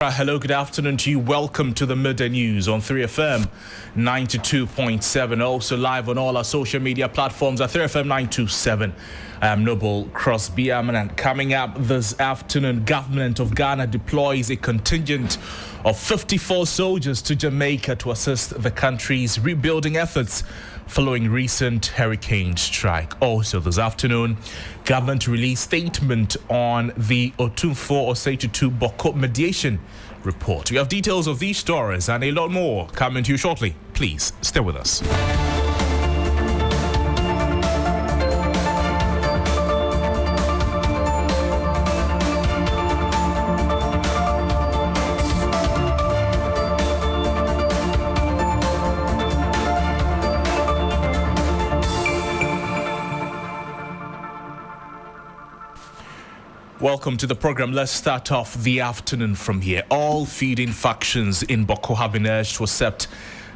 Hello, good afternoon to you. Welcome to the Midday News on 3FM 92.7. Also live on all our social media platforms at 3FM 927. I am Noble Crosby Annan, and coming up this afternoon, government of Ghana deploys a contingent of 54 soldiers to Jamaica to assist the country's rebuilding efforts following recent hurricane strike. Also this afternoon, government released statement on the Otumfuo Osei-Tutu Boko mediation report. We have details of these stories and a lot more coming to you shortly. Please stay with us. Welcome to the program. Let's start off the afternoon from here. All feeding factions in Boko have been urged to accept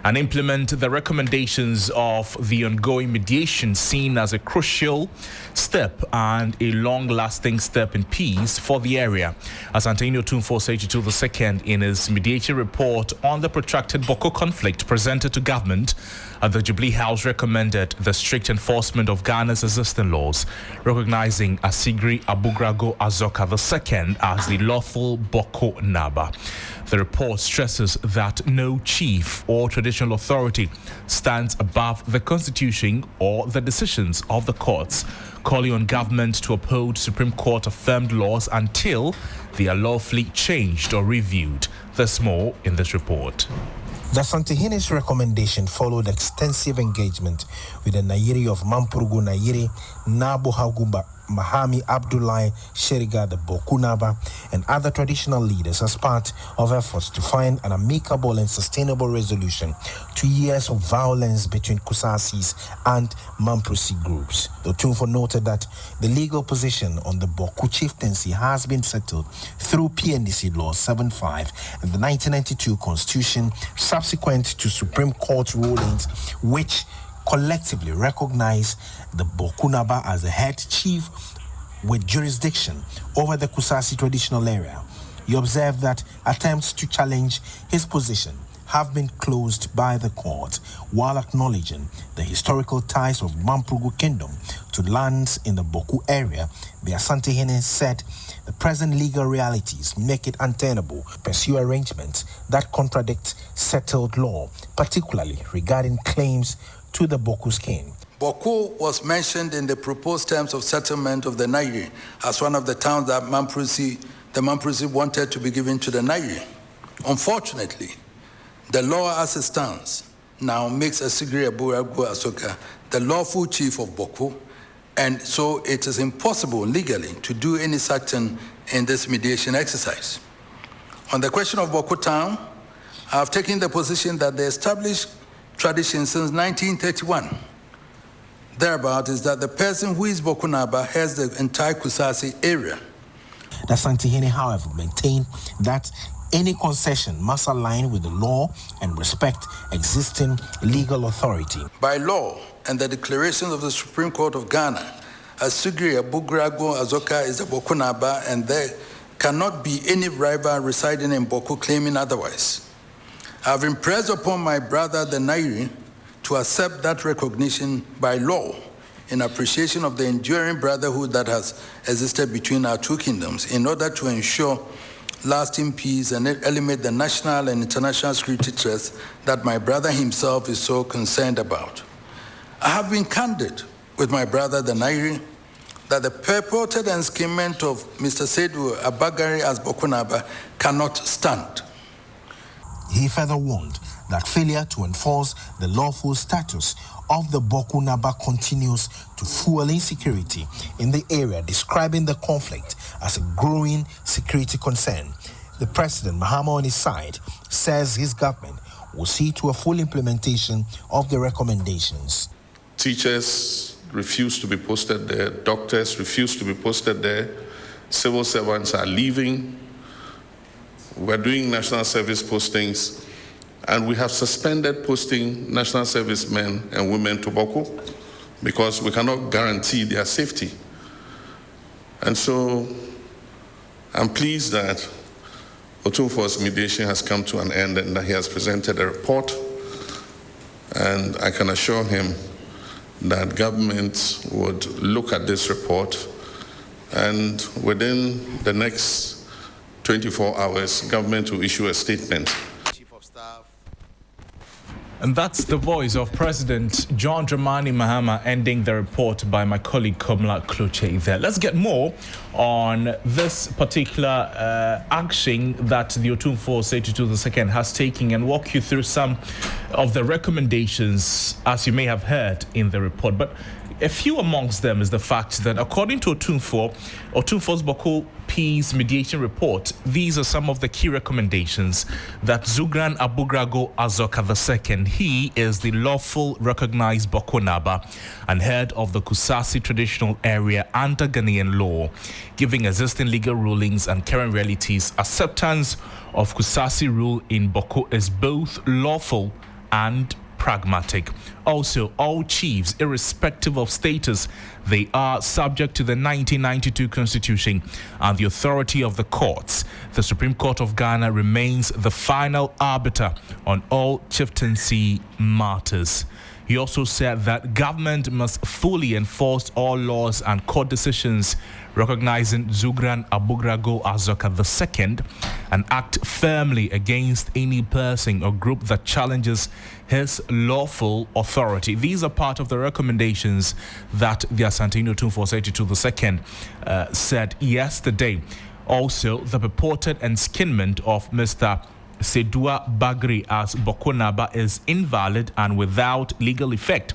and implement the recommendations of the ongoing mediation, seen as a crucial step and a long-lasting step in peace for the area. As Antonio Otumfuo Osei-Tutu II in his mediation report on the protracted Boko conflict presented to government at the Jubilee House, recommended the strict enforcement of Ghana's existing laws, recognizing Asigri Abugrago Azoka II as the lawful Boko Naba. The report stresses that no chief or traditional authority stands above the Constitution or the decisions of the courts, calling on government to uphold Supreme Court affirmed laws until they are lawfully changed or reviewed. There's more in this report. The Santihine's recommendation followed extensive engagement with the Nairi of Mampurugu Nairi, Nabo Hagumba Mahami Abdullahi Sheriga the Bokunaba, and other traditional leaders as part of efforts to find an amicable and sustainable resolution to years of violence between Kusasis and Mampusi groups. The Otumfuo noted that the legal position on the Boku chieftaincy has been settled through PNDC Law 75 and the 1992 Constitution, subsequent to Supreme Court rulings which collectively recognize the Bokunaba as the head chief with jurisdiction over the Kusasi traditional area. He observed that attempts to challenge his position have been closed by the court, while acknowledging the historical ties of Mampurugu Kingdom to lands in the Boku area. The Asantehene said the present legal realities make it untenable to pursue arrangements that contradict settled law, particularly regarding claims to the Boku skin. Boku was mentioned in the proposed terms of settlement of the Nairi as one of the towns that the Mampusi wanted to be given to the Nairi. Unfortunately, the law as it stands now makes Asigri Abugrago Azoka the lawful chief of Boku, and so it is impossible legally to do any such thing in this mediation exercise. On the question of Boku town, I have taken the position that the established tradition since 1931 thereabout is that the person who is Bokunaba has the entire Kusasi area. The Santihene, however, maintained that any concession must align with the law and respect existing legal authority. By law and the declarations of the Supreme Court of Ghana, Asigri Abugrago Azoka is a Bokunaba, and there cannot be any rival residing in Boku claiming otherwise. I have impressed upon my brother the Nairi to accept that recognition by law in appreciation of the enduring brotherhood that has existed between our two kingdoms in order to ensure lasting peace and eliminate the national and international security threats that my brother himself is so concerned about. I have been candid with my brother the Nairi that the purported enskinment of Mr. Seydou Abagari as Bokunaba cannot stand. He further warned that failure to enforce the lawful status of the Bokunaba continues to fuel insecurity in the area, describing the conflict as a growing security concern. The President, Mahama, on his side, says his government will see to a full implementation of the recommendations. Teachers refuse to be posted there, doctors refuse to be posted there, civil servants are leaving. We're doing national service postings, and we have suspended posting national service men and women to Boku because we cannot guarantee their safety. And so I'm pleased that Otumfuo's mediation has come to an end and that he has presented a report. And I can assure him that government would look at this report, and within the next 24 hours, government will issue a statement. Chief of Staff. And that's the voice of President John Dramani Mahama ending the report by my colleague Komla Kloche there. Let's get more on this particular action that the Otumfuo Osei II has taken and walk you through some of the recommendations, as you may have heard in the report. But a few amongst them is the fact that, according to Otumfuo's Boko Peace Mediation Report, these are some of the key recommendations that Zugran Abugrago Azoka II, he is the lawful recognized Boko Naba and head of the Kusasi traditional area under Ghanaian law, giving existing legal rulings and current realities, acceptance of Kusasi rule in Boko is both lawful and pragmatic. Also, all chiefs, irrespective of status, they are subject to the 1992 Constitution and the authority of the courts. The Supreme Court of Ghana remains the final arbiter on all chieftaincy matters. He also said that government must fully enforce all laws and court decisions recognizing Zugran Abugrago Azoka II and act firmly against any person or group that challenges his lawful authority. These are part of the recommendations that the Asantehene Otumfuo Osei II said yesterday. Also, the purported enskinment of Mr. Sedua Bagri as Boko Naba is invalid and without legal effect.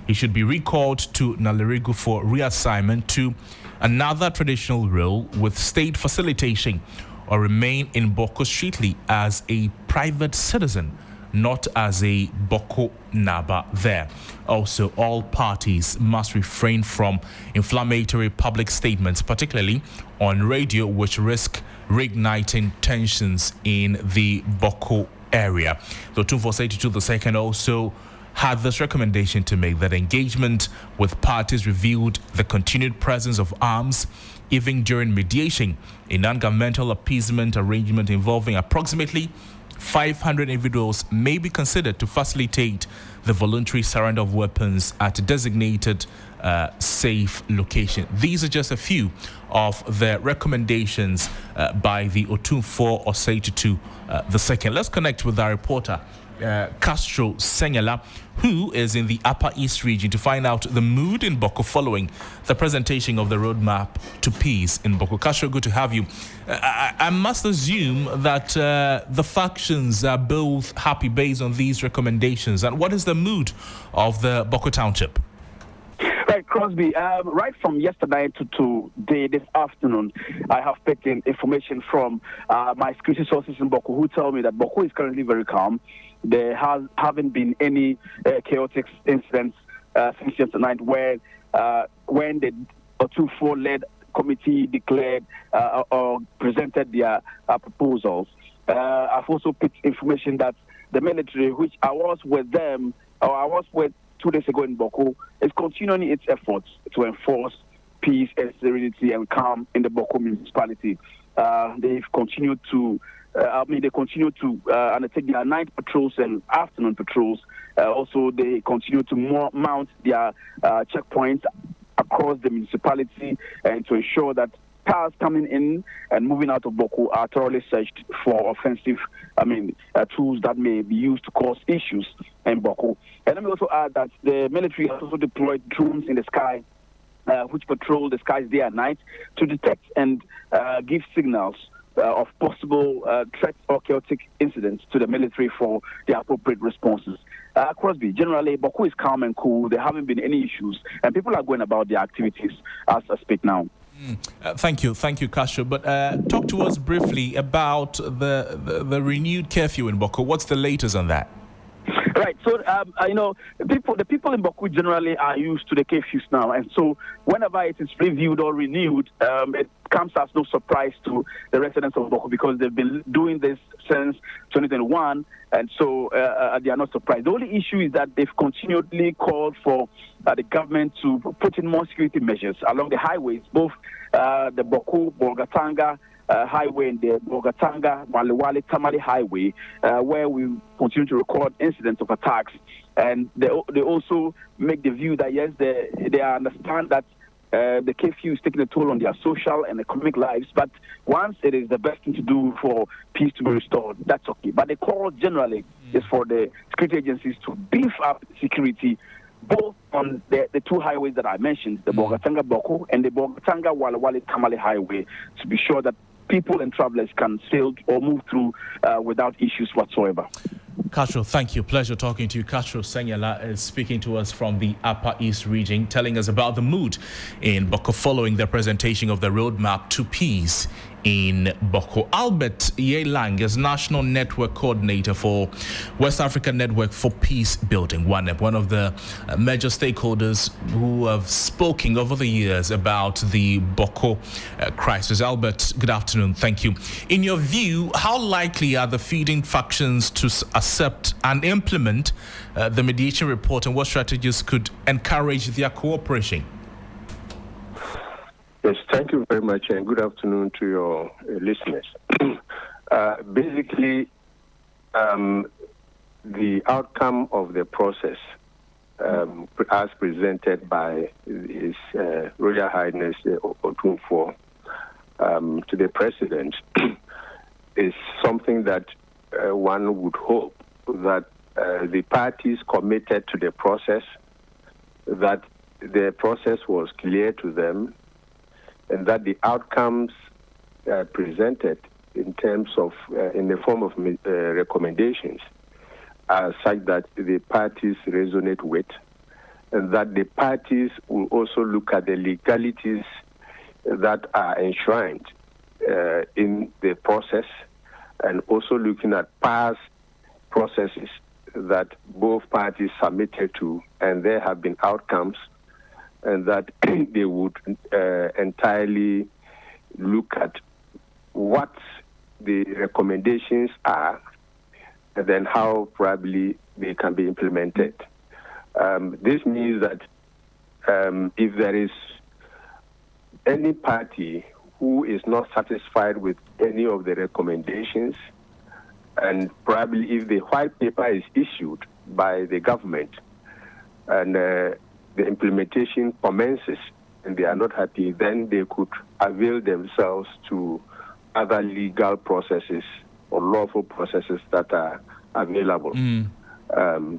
He should be recalled to Nalerigu for reassignment to another traditional role with state facilitation or remain in Boko strictly as a private citizen, not as a Boko Naba there. Also, all parties must refrain from inflammatory public statements, particularly on radio, which risk reigniting tensions in the Boko area. The Otumfuo Osei II also had this recommendation to make that engagement with parties revealed the continued presence of arms even during mediation, a non-governmental appeasement arrangement involving approximately 500 individuals may be considered to facilitate the voluntary surrender of weapons at a designated safe location. These are just a few of the recommendations by the Otumfuo Osei II. Let's connect with our reporter, Castro Senyala, who is in the Upper East region, to find out the mood in Boko following the presentation of the roadmap to peace in Boko. Castro, good to have you. I must assume that the factions are both happy based on these recommendations. And what is the mood of the Boko Township? Right, Crosby, right from yesterday to today, this afternoon, I have picked in information from my security sources in Boko who tell me that Boko is currently very calm. There haven't been any chaotic incidents since yesterday night when the Otumfuo-led committee declared or presented their proposals. I've also picked information that the military, which I was with 2 days ago in Boko, is continuing its efforts to enforce peace and serenity and calm in the Boko municipality. They've continued to undertake their night patrols and afternoon patrols. Also, they continue to mount their checkpoints across the municipality and to ensure that cars coming in and moving out of Boko are thoroughly searched for offensive, tools that may be used to cause issues in Boko. And let me also add that the military has also deployed drones in the sky, which patrol the skies day and night to detect and give signals of possible threats or chaotic incidents to the military for the appropriate responses. Crosby, generally, Boko is calm and cool. There haven't been any issues, and people are going about their activities as I speak now. Thank you, Castro. But talk to us briefly about the renewed curfew in Boko. What's the latest on that? Right. So, the people in Boko generally are used to the curfews now, and so whenever it is reviewed or renewed, it comes as no surprise to the residents of Boko because they've been doing this since 2021, and so they are not surprised. The only issue is that they've continually called for the government to put in more security measures along the highways, both the Boko, Bolgatanga, highway and the Bogatanga Wale Tamale Highway, where we continue to record incidents of attacks. And they also make the view that, yes, they understand that the curfew is taking a toll on their social and economic lives, but once it is the best thing to do for peace to be restored, that's okay. But the call generally is for the security agencies to beef up security, both on the two highways that I mentioned, the Bogatanga Boko and the Bogatanga Wale Tamale Highway, to be sure that people and travelers can sail or move through without issues whatsoever. Castro, thank you. Pleasure talking to you. Castro Senyala is speaking to us from the Upper East region, telling us about the mood in Boko following the presentation of the roadmap to peace in Boko. Albert Yelang is National Network Coordinator for West African Network for Peace Building, WANEP, one of the major stakeholders who have spoken over the years about the Boko crisis. Albert, good afternoon. Thank you. In your view, how likely are the feeding factions to accept and implement the mediation report, and what strategies could encourage their cooperation? Yes, thank you very much, and good afternoon to your listeners. Basically, the outcome of the process, as presented by His Royal Highness Otunfo to the President, is something that one would hope that the parties committed to the process, that the process was clear to them, and that the outcomes presented in terms of, in the form of recommendations, are such that the parties resonate with, and that the parties will also look at the legalities that are enshrined in the process, and also looking at past processes that both parties submitted to, and there have been outcomes, and that they would entirely look at what the recommendations are, and then how probably they can be implemented. This means that if there is any party who is not satisfied with any of the recommendations, and probably if the white paper is issued by the government, and the implementation commences and they are not happy, then they could avail themselves to other legal processes or lawful processes that are available.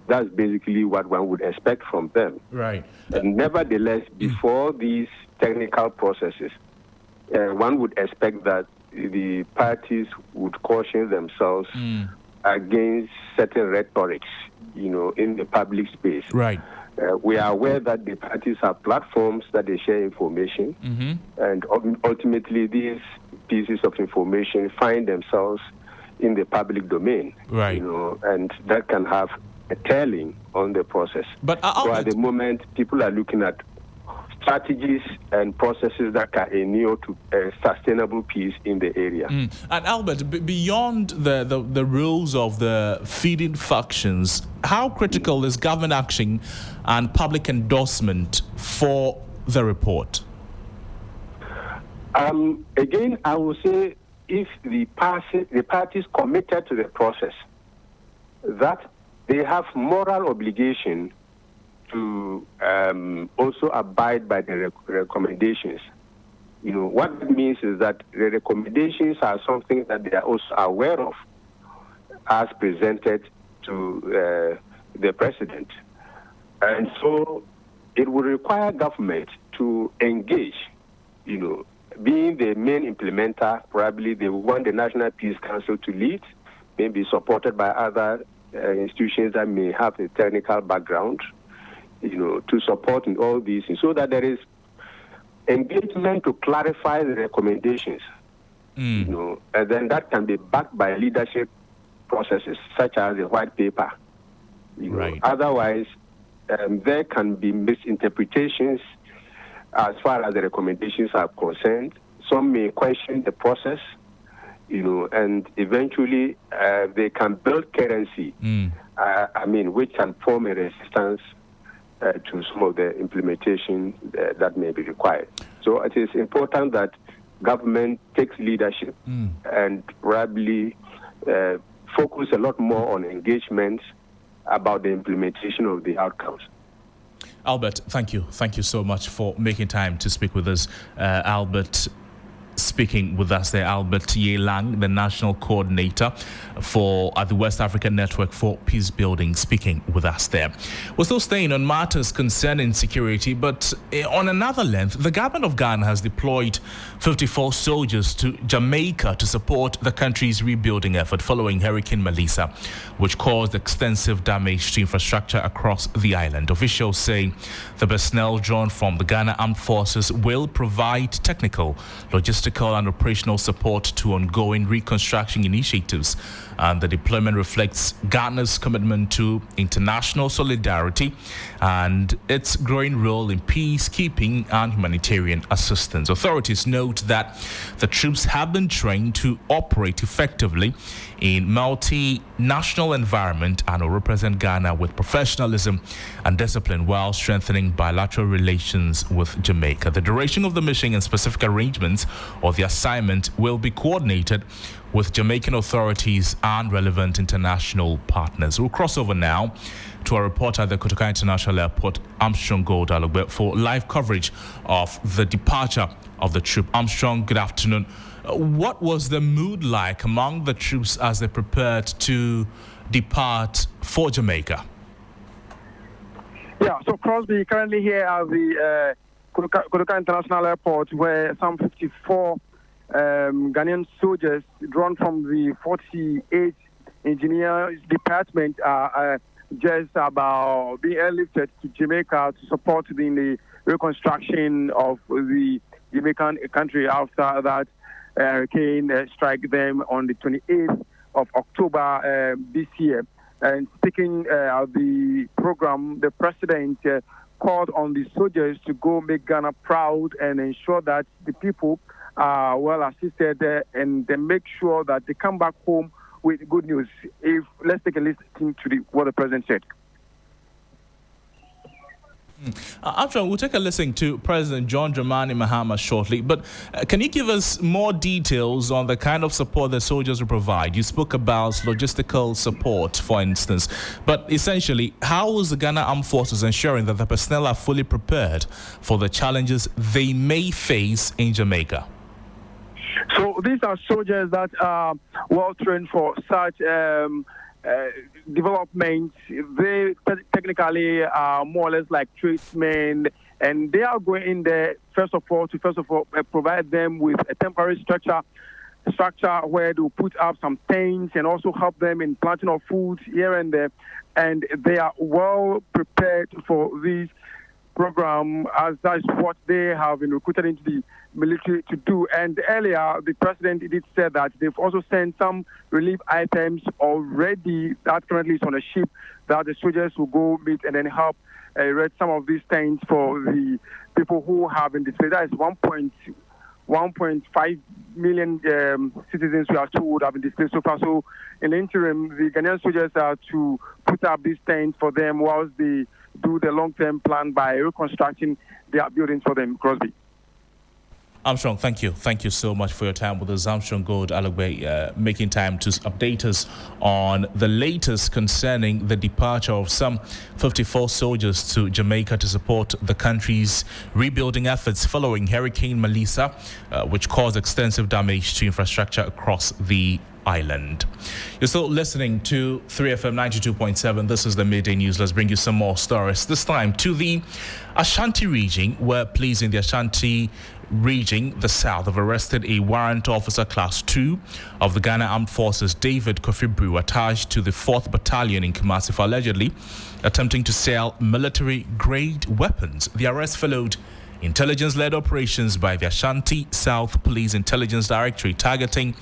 That's basically what one would expect from them. Right. And nevertheless, before these technical processes, one would expect that the parties would caution themselves against certain rhetorics, in the public space. Right. We are aware that the parties have platforms that they share information, and ultimately these pieces of information find themselves in the public domain. Right. And that can have a telling on the process. But at the moment, people are looking at strategies and processes that can enable to sustainable peace in the area. And Albert, beyond the rules of the feeding factions, how critical is government action and public endorsement for the report? Again, I will say if the parties committed to the process, that they have moral obligation to also abide by the recommendations. What it means is that the recommendations are something that they are also aware of as presented to the president. And so it will require government to engage, being the main implementer. Probably they want the National Peace Council to lead, maybe supported by other institutions that may have a technical background, to support in all these things, so that there is engagement to clarify the recommendations, and then that can be backed by leadership processes such as the white paper. Right. Otherwise, there can be misinterpretations as far as the recommendations are concerned. Some may question the process, and eventually they can build currency, which can form a resistance to some of the implementation that may be required. So it is important that government takes leadership and probably focus a lot more on engagement about the implementation of the outcomes. Albert, thank you. Thank you so much for making time to speak with us. Albert, speaking with us there, Albert Yelang, the National Coordinator at the West African Network for Peace Building, speaking with us there. We're still staying on matters concerning security, but on another length, the government of Ghana has deployed 54 soldiers to Jamaica to support the country's rebuilding effort following Hurricane Melissa, which caused extensive damage to infrastructure across the island. Officials say the personnel drawn from the Ghana Armed Forces will provide technical, logistical and operational support to ongoing reconstruction initiatives, and the deployment reflects Ghana's commitment to international solidarity and its growing role in peacekeeping and humanitarian assistance. Authorities note that the troops have been trained to operate effectively in multinational environment and will represent Ghana with professionalism and discipline while strengthening bilateral relations with Jamaica. The duration of the mission and specific arrangements of the assignment will be coordinated with Jamaican authorities and relevant international partners. We'll cross over now to our reporter at the Kotoka International Airport, Armstrong Gold Alogbe, for live coverage of the departure of the troop. Armstrong, good afternoon. What was the mood like among the troops as they prepared to depart for Jamaica? Yeah, so Crosby, currently here at the Kotoka International Airport, where some 54 Ghanaian soldiers drawn from the 48th Engineers Department are just about being airlifted to Jamaica to support in the reconstruction of the Jamaican country after that hurricane struck them on the 28th of October this year. And speaking of the program, the president called on the soldiers to go make Ghana proud and ensure that the people are well assisted and then make sure that they come back home with good news. Let's take a listen to what the president said. After we'll take a listen to President John Dramani Mahama shortly, but can you give us more details on the kind of support the soldiers will provide? You spoke about logistical support, for instance, but essentially, how is the Ghana Armed Forces ensuring that the personnel are fully prepared for the challenges they may face in Jamaica? So these are soldiers that are well trained for such development. They technically are more or less like tradesmen, and they are going in there first of all to provide them with a temporary structure where they'll put up some tents and also help them in planting of food here and there, and they are well prepared for this program, as that's what they have been recruited into the military to do. And earlier, the president did say that they've also sent some relief items already that currently is on a ship that the soldiers will go meet and then help erect some of these tents for the people who have been displaced. That is 1.5 million citizens we are told have been displaced so far. So in the interim, the Ghanaian soldiers are to put up these tents for them whilst they do the long-term plan by reconstructing their buildings for them. Crosby. Armstrong, thank you. Thank you so much for your time with us. Armstrong Gold Alogbe, making time to update us on the latest concerning the departure of some 54 soldiers to Jamaica to support the country's rebuilding efforts following Hurricane Melissa, which caused extensive damage to infrastructure across the island. You're still listening to 3FM 92.7. This is the Midday News. Let's bring you some more stories. This time to the Ashanti region, where police in the Ashanti region, the south, have arrested a warrant officer class 2 of the Ghana Armed Forces, David Kofi Brew, attached to the 4th Battalion in Kumasi for allegedly attempting to sell military-grade weapons. The arrest followed intelligence-led operations by the Ashanti South Police Intelligence Directorate targeting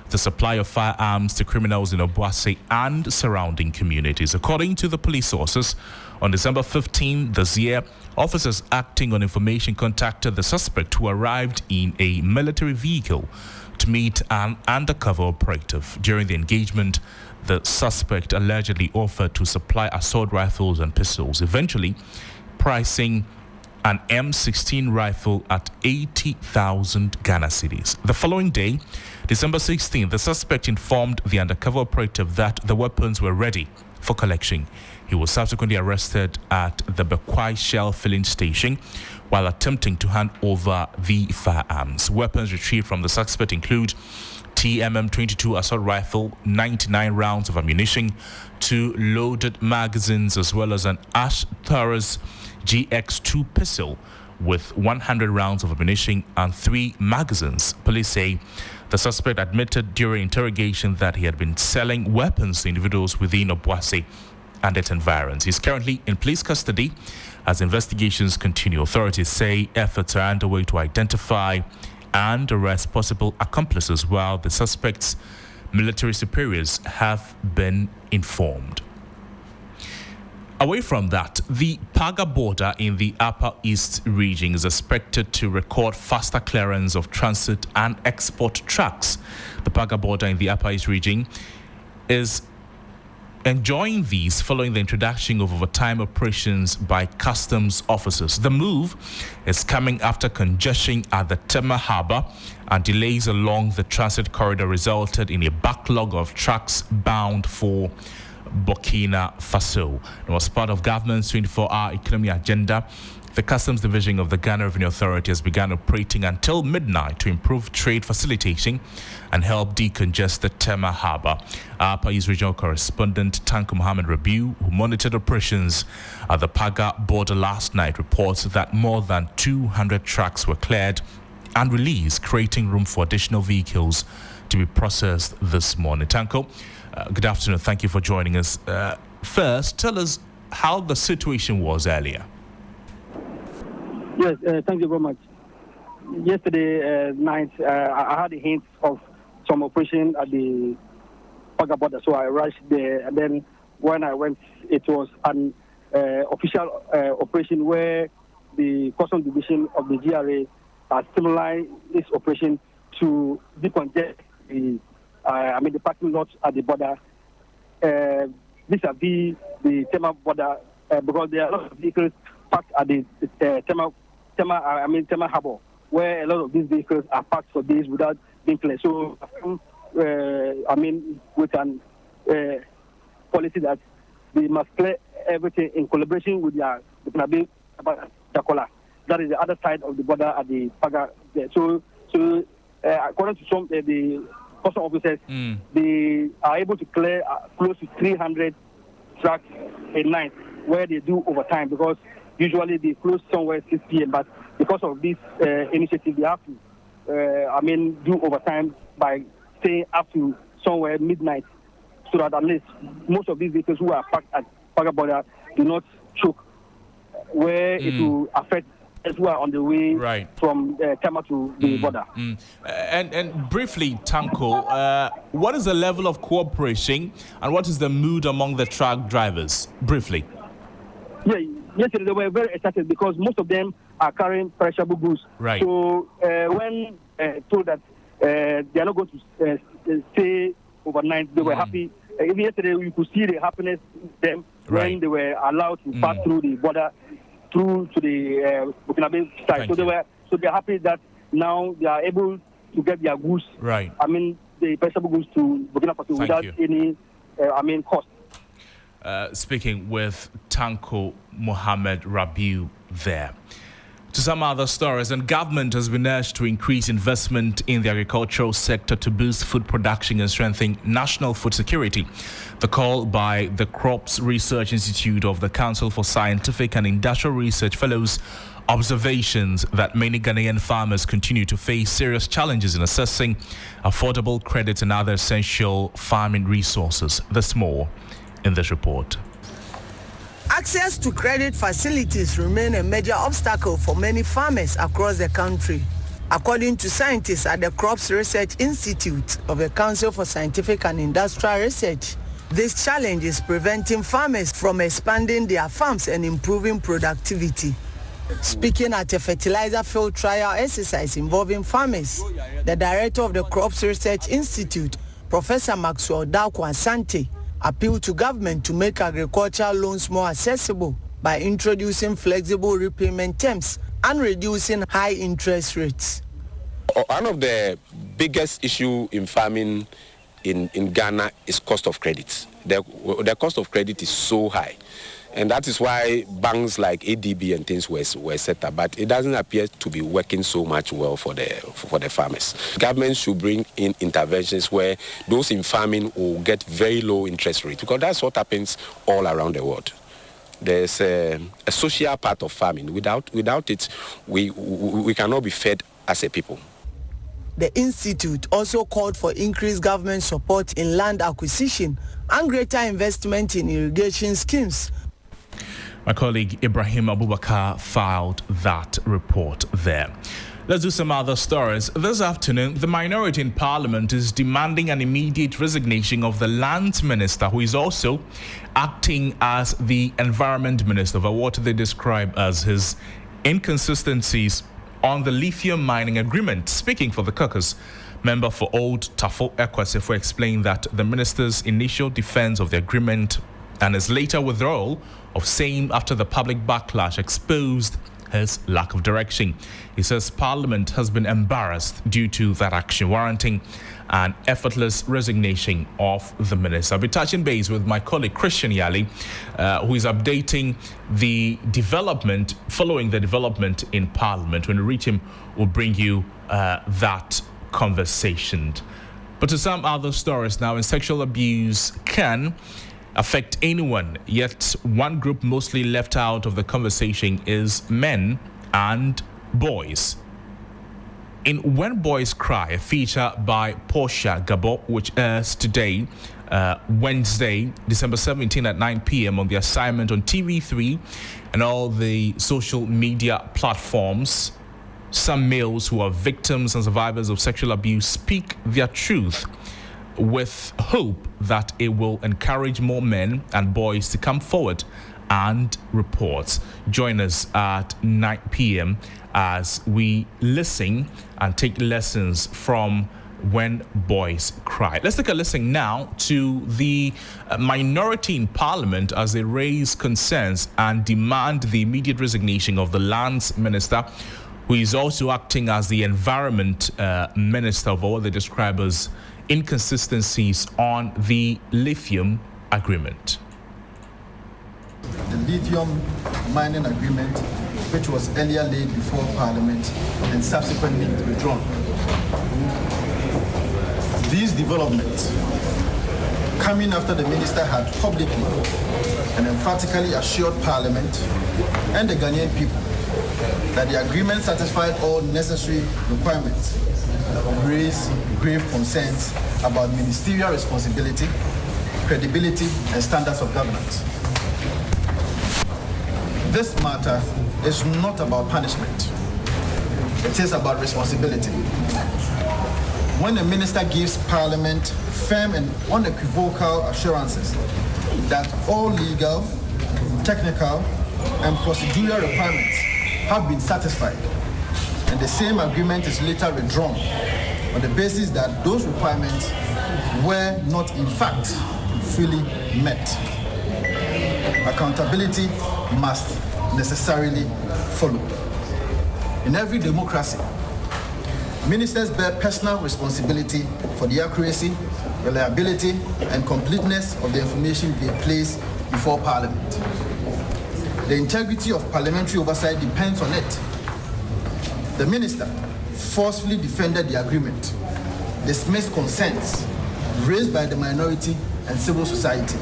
the supply of firearms to criminals in Obuasi and surrounding communities. According to the police sources, on December 15 this year, officers acting on information contacted the suspect, who arrived in a military vehicle to meet an undercover operative. During the engagement, the suspect allegedly offered to supply assault rifles and pistols, eventually pricing an M16 rifle at 80,000 Ghana cedis. The following day, December 16th, the suspect informed the undercover operative that the weapons were ready for collection. He was subsequently arrested at the Bekwai Shell filling station while attempting to hand over the firearms. Weapons retrieved from the suspect include TMM-22 assault rifle, 99 rounds of ammunition, 2 loaded magazines, as well as an Ash Taurus GX2 pistol with 100 rounds of ammunition and 3 magazines. Police say the suspect admitted during interrogation that he had been selling weapons to individuals within Obuasi and its environs. He's currently in police custody as investigations continue. Authorities say efforts are underway to identify and arrest possible accomplices, while the suspect's military superiors have been informed. Away from that, the Paga border in the Upper East region is expected to record faster clearance of transit and export trucks. The Paga border in the Upper East region is enjoying these following the introduction of overtime operations by customs officers. The move is coming after congestion at the Tema Harbour and delays along the transit corridor resulted in a backlog of trucks bound for Burkina Faso. It was part of government's 24-hour economy agenda. The Customs Division of the Ghana Revenue Authority has begun operating until midnight to improve trade facilitating and help decongest the Tema Harbour. Our Upper East Regional Correspondent Tanko Mohammed Rabiu, who monitored operations at the Paga border last night, reports that more than 200 trucks were cleared and released, creating room for additional vehicles to be processed this morning. Tanko, good afternoon. Thank you for joining us. First, tell us how the situation was earlier. Yes, thank you very much. Yesterday night, I had a hint of some operation at the Paga border, so I rushed there. And then when I went, it was an official operation where the Customs Division of the GRA has stimulated this operation to decongest the parking lots at the border. Vis-a-vis the Tema border, because there are a lot of vehicles parked at the Tema Harbour, where a lot of these vehicles are parked for days without being cleared. So, with an policy that we must clear everything in collaboration with their Dakola. That is the other side of the border at the Paga. So according to some the custom officers, they are able to clear close to 300 trucks a night, where they do overtime, because usually they close somewhere 6 p.m. But because of this initiative, they have to, do overtime by staying up to somewhere midnight, so that at least most of these vehicles who are parked at Paga border do not choke, where it will affect those who are on the way from Tema to the border. And briefly, Tanko, what is the level of cooperation and what is the mood among the truck drivers? Briefly. Yeah, yesterday they were very excited because most of them are carrying perishable goods. Right. So when told that they are not going to stay overnight, they were happy. Even yesterday, you could see the happiness in them when they were allowed to pass through the border, through to the Burkina Faso side. So they're happy that now they are able to get their goods. Right. The perishable goods to Burkina Faso without any cost. Speaking with Tanko Mohammed Rabiu there. To some other stories, and government has been urged to increase investment in the agricultural sector to boost food production and strengthen national food security. The call by the Crops Research Institute of the Council for Scientific and Industrial Research follows observations that many Ghanaian farmers continue to face serious challenges in assessing affordable credit and other essential farming resources. There's more in this report. Access to credit facilities remain a major obstacle for many farmers across the country. According to scientists at the Crops Research Institute of the Council for Scientific and Industrial Research, this challenge is preventing farmers from expanding their farms and improving productivity. Speaking at a fertilizer field trial exercise involving farmers, the director of the Crops Research Institute, Professor Maxwell Darko Asante, appealed to government to make agricultural loans more accessible by introducing flexible repayment terms and reducing high interest rates. One of the biggest issues in farming in Ghana is cost of credit. The cost of credit is so high. And that is why banks like ADB and things were set up. But it doesn't appear to be working so much well for the farmers. Government should bring in interventions where those in farming will get very low interest rates, because that's what happens all around the world. There's a social part of farming. Without it, we cannot be fed as a people. The institute also called for increased government support in land acquisition and greater investment in irrigation schemes. My colleague Ibrahim Abubakar filed that report there. Let's do some other stories. This afternoon, the minority in Parliament is demanding an immediate resignation of the Lands Minister, who is also acting as the Environment Minister, for what they describe as his inconsistencies on the lithium mining agreement. Speaking for the caucus, member for Old Tafo Ekwasifo explained that the minister's initial defense of the agreement and his later withdrawal of same after the public backlash exposed his lack of direction. He says Parliament has been embarrassed due to that action, warranting an effortless resignation of the minister. I'll be touching base with my colleague Christian Yali, who is updating the development, following the development in Parliament. When we reach him, we'll bring you that conversation. But to some other stories now, in sexual abuse can affect anyone, yet one group mostly left out of the conversation is men and boys. In When Boys Cry, a feature by Portia Gabo, which airs today, Wednesday, December 17 at 9 p.m. on the assignment on TV3 and all the social media platforms, some males who are victims and survivors of sexual abuse speak their truth with hope that it will encourage more men and boys to come forward and report. Join us at 9 p.m. as we listen and take lessons from When Boys Cry. Let's take a listen now to the minority in Parliament as they raise concerns and demand the immediate resignation of the Lands Minister, who is also acting as the Environment Minister, of what they describe as inconsistencies on the lithium agreement. The lithium mining agreement, which was earlier laid before Parliament and subsequently withdrawn. These developments, coming after the minister had publicly and emphatically assured Parliament and the Ghanaian people that the agreement satisfied all necessary requirements, raise grave concerns about ministerial responsibility, credibility, and standards of governance. This matter is not about punishment. It is about responsibility. When the minister gives Parliament firm and unequivocal assurances that all legal, technical, and procedural requirements have been satisfied, and the same agreement is later withdrawn on the basis that those requirements were not in fact fully met, accountability must necessarily follow. In every democracy, ministers bear personal responsibility for the accuracy, reliability, and completeness of the information they place before Parliament. The integrity of parliamentary oversight depends on it. The minister forcefully defended the agreement, dismissed concerns raised by the minority and civil society,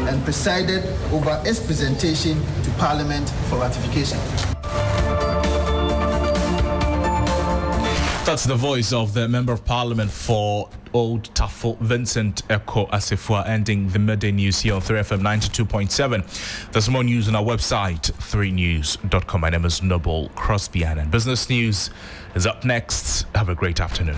and presided over its presentation to Parliament for ratification. That's the voice of the Member of Parliament for Old Tafo, Vincent Eko Asifua, ending the midday news here on 3FM 92.7. There's more news on our website, 3news.com. My name is Noble Crosby Annan. Business news is up next. Have a great afternoon.